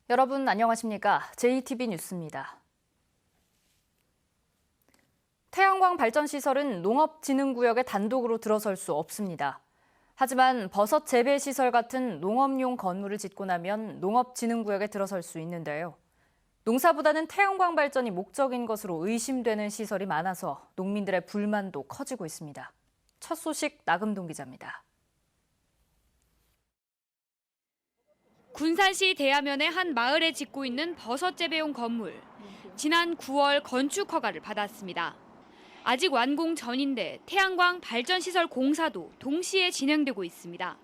여러분 안녕하십니까? JTB 뉴스입니다. 태양광 발전 시설은 농업진흥구역에 단독으로 들어설 수 없습니다. 하지만 버섯 재배 시설 같은 농업용 건물을 짓고 나면 농업진흥구역에 들어설 수 있는데요. 농사보다는 태양광 발전이 목적인 것으로 의심되는 시설이 많아서 농민들의 불만도 커지고 있습니다. 첫 소식 나금동 기자입니다. 군산시 대야면의 한 마을에 짓고 있는 버섯 재배용 건물. 지난 9월 건축 허가를 받았습니다. 아직 완공 전인데 태양광 발전시설 공사도 동시에 진행되고 있습니다.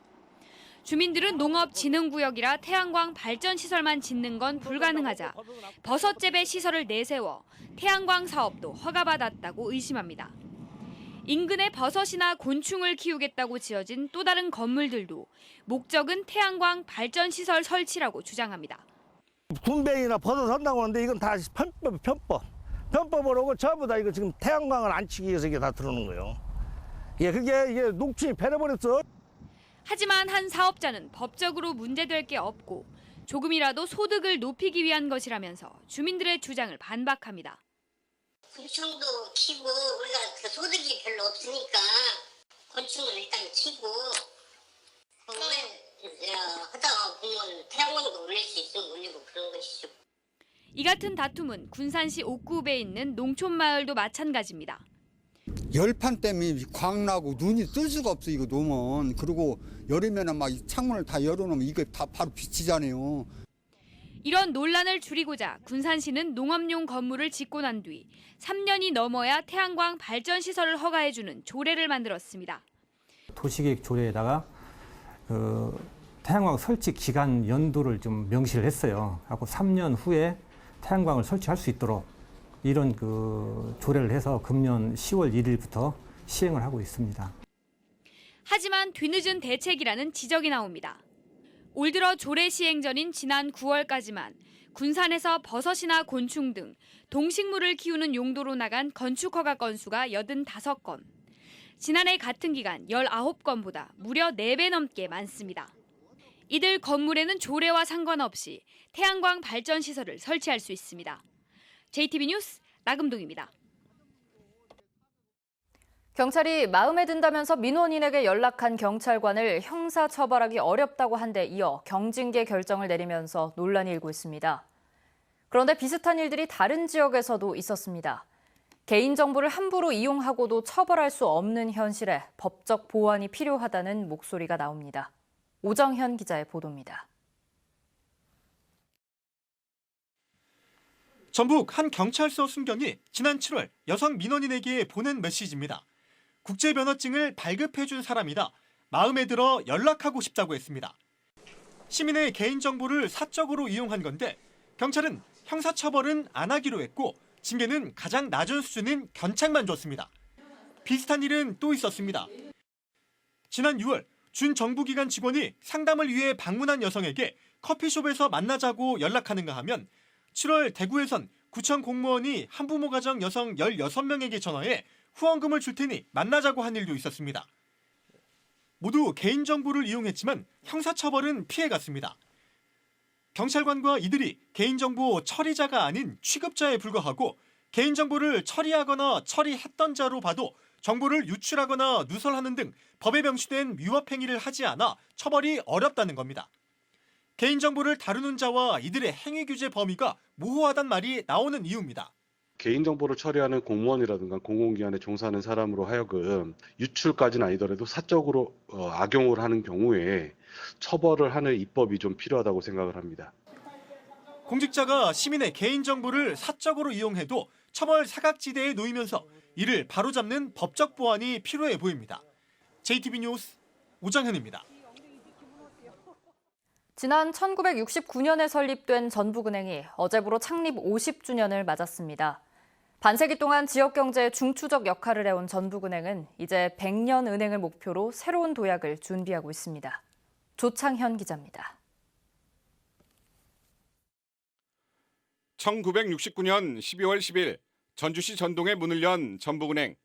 주민들은 농업진흥구역이라 태양광 발전시설만 짓는 건 불가능하자 버섯 재배 시설을 내세워 태양광 사업도 허가받았다고 의심합니다. 인근에 버섯이나 곤충을 키우겠다고 지어진 또 다른 건물들도 목적은 태양광 발전시설 설치라고 주장합니다. 군뱅이나 버섯 한다고 하는데 이건 다 편법. 편법으로 오고 전부 다 이거 지금 태양광을 안 치기 위해서 이게 다 들어오는 거예요. 이게 녹층이 패려버렸어. 하지만 한 사업자는 법적으로 문제될 게 없고 조금이라도 소득을 높이기 위한 것이라면서 주민들의 주장을 반박합니다. 곤충도 키고 우리가 그 소득이 별로 없으니까 곤충을 일단 키고 하다가 보면 태양광도 올릴 수 있으면 올리고 그런 것이죠. 이 같은 다툼은 군산시 옥구읍에 있는 농촌마을도 마찬가지입니다. 열판 때문에 광나고 눈이 뜰 수가 없어 이거 놓으면. 그리고 여름에는 막 창문을 다 열어놓으면 이거 다 바로 비치잖아요. 이런 논란을 줄이고자 군산시는 농업용 건물을 짓고 난 뒤 3년이 넘어야 태양광 발전시설을 허가해주는 조례를 만들었습니다. 도시계획 조례에다가 태양광 설치 기간 연도를 좀 명시를 했어요. 하고 3년 후에 태양광을 설치할 수 있도록 이런 조례를 해서 금년 10월 1일부터 시행을 하고 있습니다. 하지만 뒤늦은 대책이라는 지적이 나옵니다. 올 들어 조례 시행 전인 지난 9월까지만 군산에서 버섯이나 곤충 등 동식물을 키우는 용도로 나간 건축 허가 건수가 85건. 지난해 같은 기간 19건보다 무려 4배 넘게 많습니다. 이들 건물에는 조례와 상관없이 태양광 발전 시설을 설치할 수 있습니다. JTB 뉴스 나금동입니다. 경찰이 마음에 든다면서 민원인에게 연락한 경찰관을 형사처벌하기 어렵다고 한 데 이어 경징계 결정을 내리면서 논란이 일고 있습니다. 그런데 비슷한 일들이 다른 지역에서도 있었습니다. 개인정보를 함부로 이용하고도 처벌할 수 없는 현실에 법적 보완이 필요하다는 목소리가 나옵니다. 오정현 기자의 보도입니다. 전북 한 경찰서 순경이 지난 7월 여성 민원인에게 보낸 메시지입니다. 국제면허증을 발급해준 사람이다. 마음에 들어 연락하고 싶다고 했습니다. 시민의 개인정보를 사적으로 이용한 건데 경찰은 형사처벌은 안 하기로 했고 징계는 가장 낮은 수준인 견책만 줬습니다. 비슷한 일은 또 있었습니다. 지난 6월 준 정부기관 직원이 상담을 위해 방문한 여성에게 커피숍에서 만나자고 연락하는가 하면 7월 대구에선 구청 공무원이 한부모 가정 여성 16명에게 전화해 후원금을 줄 테니 만나자고 한 일도 있었습니다. 모두 개인정보를 이용했지만 형사처벌은 피해갔습니다. 경찰관과 이들이 개인정보 처리자가 아닌 취급자에 불과하고 개인정보를 처리하거나 처리했던 자로 봐도 정보를 유출하거나 누설하는 등 법에 명시된 위법행위를 하지 않아 처벌이 어렵다는 겁니다. 개인정보를 다루는 자와 이들의 행위규제 범위가 모호하단 말이 나오는 이유입니다. 개인정보를 처리하는 공무원이라든가 공공기관에 종사하는 사람으로 하여금 유출까지는 아니더라도 사적으로 악용을 하는 경우에 처벌을 하는 입법이 좀 필요하다고 생각을 합니다. 공직자가 시민의 개인정보를 사적으로 이용해도 처벌 사각지대에 놓이면서 이를 바로잡는 법적 보완이 필요해 보입니다. JTB 뉴스 오정현입니다. 지난 1969년에 설립된 전북은행이 어제부로 창립 50주년을 맞았습니다. 반세기 동안 지역 경제에 중추적 역할을 해온 전북은행은 이제 100년 은행을 목표로 새로운 도약을 준비하고 있습니다. 조창현 기자입니다. 1969년 12월 10일 전주시 전동에 문을 연 전북은행.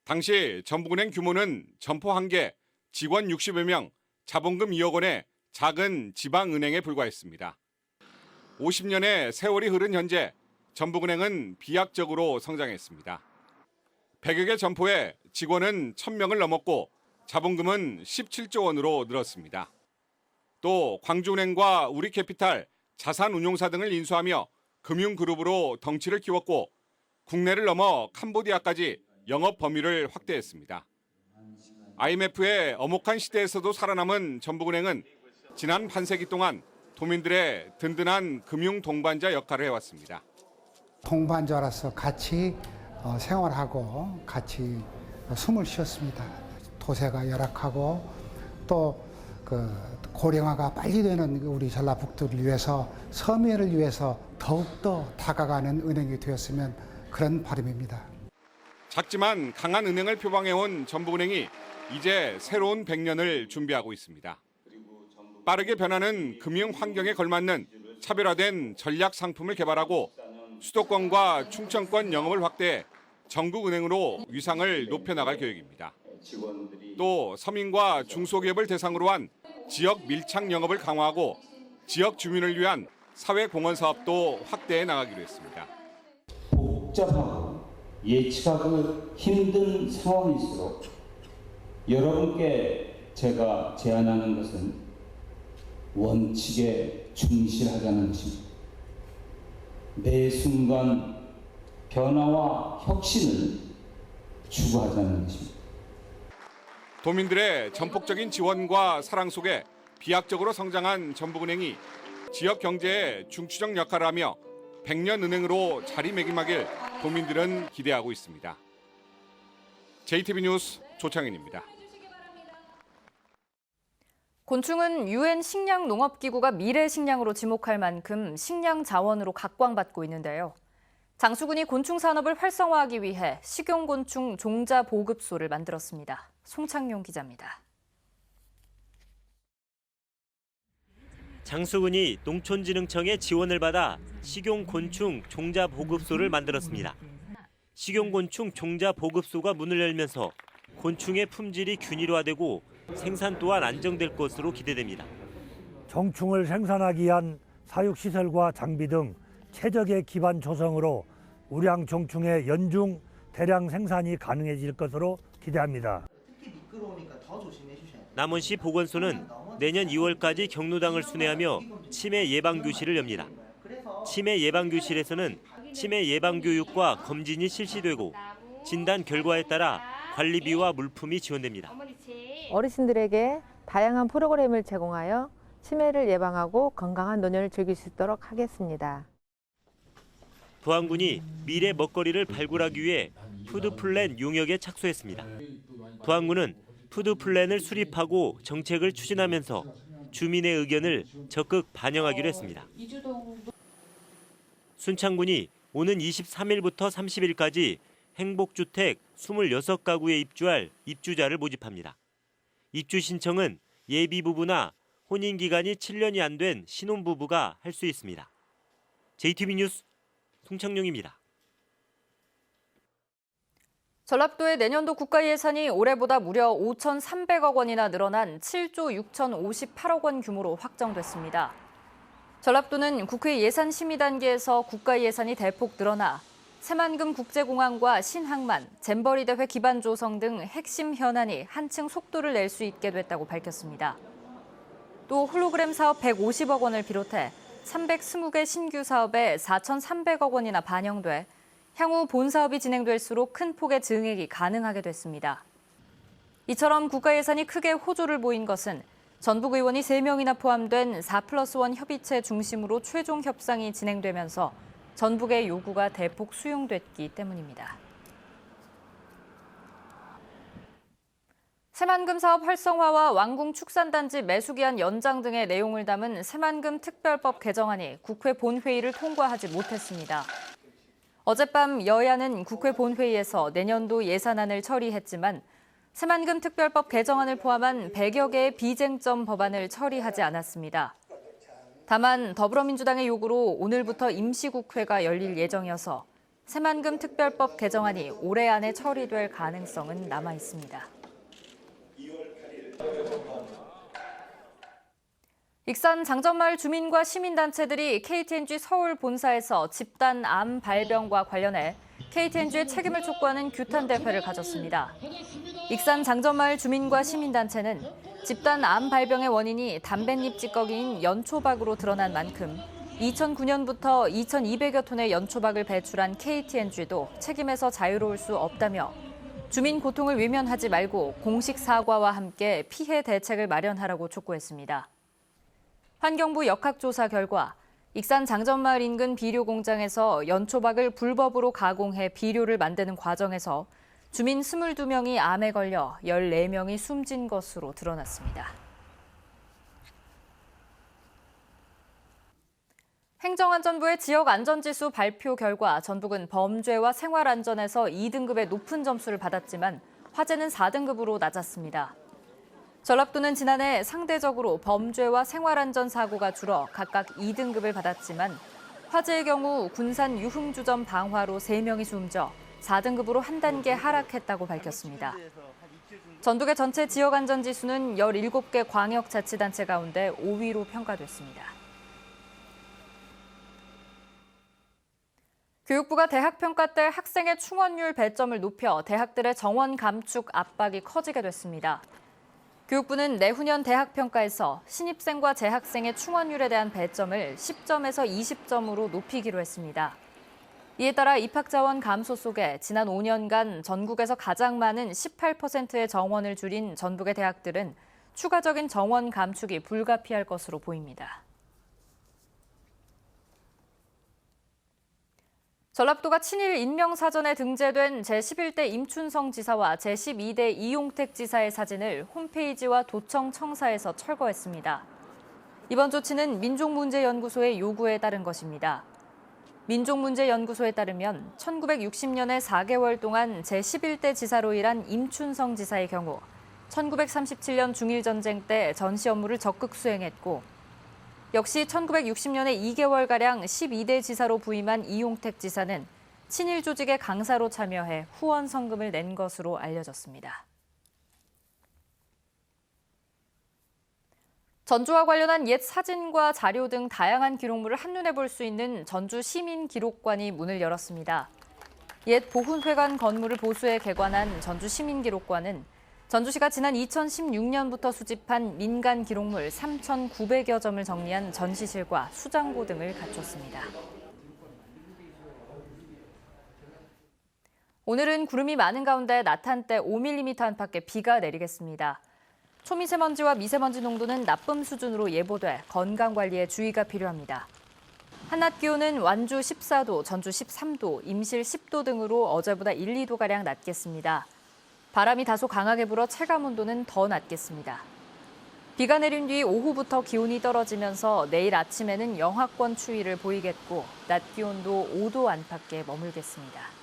당시 전북은행 규모는 점포 1개, 직원 60여 명, 자본금 2억 원의 작은 지방은행에 불과했습니다. 50년의 세월이 흐른 현재 전북은행은 비약적으로 성장했습니다. 100여 개 점포에 직원은 1000명을 넘었고 자본금은 17조 원으로 늘었습니다. 또 광주은행과 우리캐피탈, 자산운용사 등을 인수하며 금융그룹으로 덩치를 키웠고 국내를 넘어 캄보디아까지 영업 범위를 확대했습니다. IMF의 엄혹한 시대에서도 살아남은 전북은행은 지난 반세기 동안 도민들의 든든한 금융 동반자 역할을 해왔습니다. 동반자로서 같이 생활하고 같이 숨을 쉬었습니다. 도세가 열악하고 또 고령화가 빨리 되는 우리 전라북도를 위해서 서민을 위해서 더욱더 다가가는 은행이 되었으면 그런 바람입니다. 작지만 강한 은행을 표방해온 전북은행이 이제 새로운 100년을 준비하고 있습니다. 빠르게 변하는 금융 환경에 걸맞는 차별화된 전략 상품을 개발하고 수도권과 충청권 영업을 확대해 전국은행으로 위상을 높여나갈 계획입니다. 또 서민과 중소기업을 대상으로 한 지역 밀착 영업을 강화하고 지역 주민을 위한 사회공헌 사업도 확대해 나가기로 했습니다. 복잡하고 예측하기 힘든 상황일수록 여러분께 제가 제안하는 것은 원칙에 충실하자는 것입니다. 매 순간 변화와 혁신을 추구하자는 것입니다. 도민들의 전폭적인 지원과 사랑 속에 비약적으로 성장한 전북은행이 지역 경제의 중추적 역할을 하며 100년 은행으로 자리매김하길 도민들은 기대하고 있습니다. JTB 뉴스 조창현입니다. 곤충은 UN 식량농업기구가 미래 식량으로 지목할 만큼 식량 자원으로 각광받고 있는데요. 장수군이 곤충 산업을 활성화하기 위해 식용곤충 종자 보급소를 만들었습니다. 송창용 기자입니다. 장수군이 농촌진흥청의 지원을 받아 식용곤충 종자 보급소를 만들었습니다. 식용곤충 종자 보급소가 문을 열면서 곤충의 품질이 균일화되고 생산 또한 안정될 것으로 기대됩니다. 정충을 생산하기 위한 사육시설과 장비 등 최적의 기반 조성으로 우량 정충의 연중 대량 생산이 가능해질 것으로 기대합니다. 남원시 보건소는 내년 2월까지 경로당을 순회하며 치매 예방교실을 엽니다. 치매 예방교실에서는 치매 예방교육과 검진이 실시되고 진단 결과에 따라 관리비와 물품이 지원됩니다. 어르신들에게 다양한 프로그램을 제공하여 치매를 예방하고 건강한 노년을 즐길 수 있도록 하겠습니다. 부안군이 미래 먹거리를 발굴하기 위해 푸드플랜 용역에 착수했습니다. 부안군은 푸드플랜을 수립하고 정책을 추진하면서 주민의 의견을 적극 반영하기로 했습니다. 순창군이 오는 23일부터 30일까지 행복주택 26가구에 입주할 입주자를 모집합니다. 입주 신청은 예비부부나 혼인기간이 7년이 안 된 신혼부부가 할 수 있습니다. JTB 뉴스 송창용입니다. 전라도의 내년도 국가 예산이 올해보다 무려 5,300억 원이나 늘어난 7조 6,058억 원 규모로 확정됐습니다. 전라도는 국회 예산 심의 단계에서 국가 예산이 대폭 늘어나 새만금 국제공항과 신항만, 잼버리 대회 기반 조성 등 핵심 현안이 한층 속도를 낼 수 있게 됐다고 밝혔습니다. 또 홀로그램 사업 150억 원을 비롯해 320개 신규 사업에 4,300억 원이나 반영돼 향후 본 사업이 진행될수록 큰 폭의 증액이 가능하게 됐습니다. 이처럼 국가 예산이 크게 호조를 보인 것은 전북 의원이 3명이나 포함된 4+1 협의체 중심으로 최종 협상이 진행되면서 전북의 요구가 대폭 수용됐기 때문입니다. 새만금 사업 활성화와 완궁 축산단지 매수기한 연장 등의 내용을 담은 새만금 특별법 개정안이 국회 본회의를 통과하지 못했습니다. 어젯밤 여야는 국회 본회의에서 내년도 예산안을 처리했지만 새만금 특별법 개정안을 포함한 100여 개의 비쟁점 법안을 처리하지 않았습니다. 다만 더불어민주당의 요구로 오늘부터 임시국회가 열릴 예정이어서 새만금 특별법 개정안이 올해 안에 처리될 가능성은 남아 있습니다. 익산 장전마을 주민과 시민단체들이 KTNG 서울 본사에서 집단 암 발병과 관련해 KTNG의 책임을 촉구하는 규탄 대회를 가졌습니다. 익산 장전마을 주민과 시민단체는 집단 암 발병의 원인이 담뱃잎 찌꺼기인 연초박으로 드러난 만큼 2009년부터 2,200여 톤의 연초박을 배출한 KTNG도 책임에서 자유로울 수 없다며 주민 고통을 외면하지 말고 공식 사과와 함께 피해 대책을 마련하라고 촉구했습니다. 환경부 역학조사 결과 익산 장전마을 인근 비료 공장에서 연초박을 불법으로 가공해 비료를 만드는 과정에서 주민 22명이 암에 걸려 14명이 숨진 것으로 드러났습니다. 행정안전부의 지역안전지수 발표 결과 전북은 범죄와 생활안전에서 2등급의 높은 점수를 받았지만 화재는 4등급으로 낮았습니다. 전라도는 지난해 상대적으로 범죄와 생활안전 사고가 줄어 각각 2등급을 받았지만 화재의 경우 군산 유흥주점 방화로 3명이 숨져 4등급으로 한 단계 하락했다고 밝혔습니다. 전북의 전체 지역안전지수는 17개 광역자치단체 가운데 5위로 평가됐습니다. 교육부가 대학평가 때 학생의 충원율 배점을 높여 대학들의 정원 감축 압박이 커지게 됐습니다. 교육부는 내후년 대학평가에서 신입생과 재학생의 충원율에 대한 배점을 10점에서 20점으로 높이기로 했습니다. 이에 따라 입학자원 감소 속에 지난 5년간 전국에서 가장 많은 18%의 정원을 줄인 전북의 대학들은 추가적인 정원 감축이 불가피할 것으로 보입니다. 전라도가 친일 인명사전에 등재된 제11대 임춘성 지사와 제12대 이용택 지사의 사진을 홈페이지와 도청 청사에서 철거했습니다. 이번 조치는 민족문제연구소의 요구에 따른 것입니다. 민족문제연구소에 따르면 1960년에 4개월 동안 제11대 지사로 일한 임춘성 지사의 경우 1937년 중일전쟁 때 전시 업무를 적극 수행했고 역시 1960년에 2개월가량 12대 지사로 부임한 이용택 지사는 친일 조직의 강사로 참여해 후원 성금을 낸 것으로 알려졌습니다. 전주와 관련한 옛 사진과 자료 등 다양한 기록물을 한눈에 볼 수 있는 전주 시민기록관이 문을 열었습니다. 옛 보훈회관 건물을 보수해 개관한 전주 시민기록관은 전주시가 지난 2016년부터 수집한 민간 기록물 3,900여 점을 정리한 전시실과 수장고 등을 갖췄습니다. 오늘은 구름이 많은 가운데 낮 한때 5mm 안팎의 비가 내리겠습니다. 초미세먼지와 미세먼지 농도는 나쁨 수준으로 예보돼 건강관리에 주의가 필요합니다. 한낮 기온은 완주 14도, 전주 13도, 임실 10도 등으로 어제보다 1, 2도가량 낮겠습니다. 바람이 다소 강하게 불어 체감온도는 더 낮겠습니다. 비가 내린 뒤 오후부터 기온이 떨어지면서 내일 아침에는 영하권 추위를 보이겠고 낮 기온도 5도 안팎에 머물겠습니다.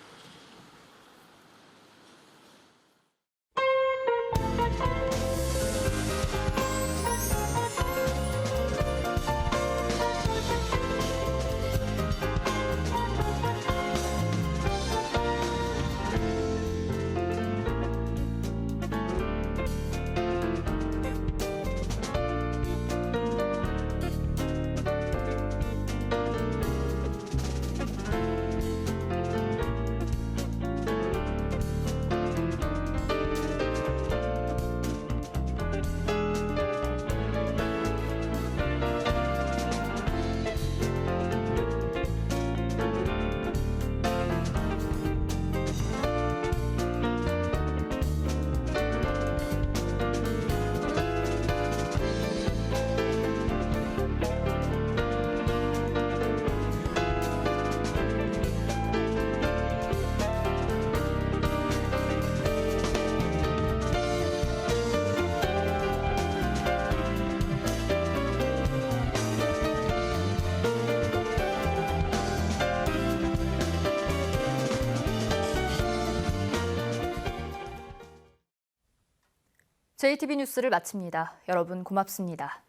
JTB 뉴스를 마칩니다. 여러분 고맙습니다.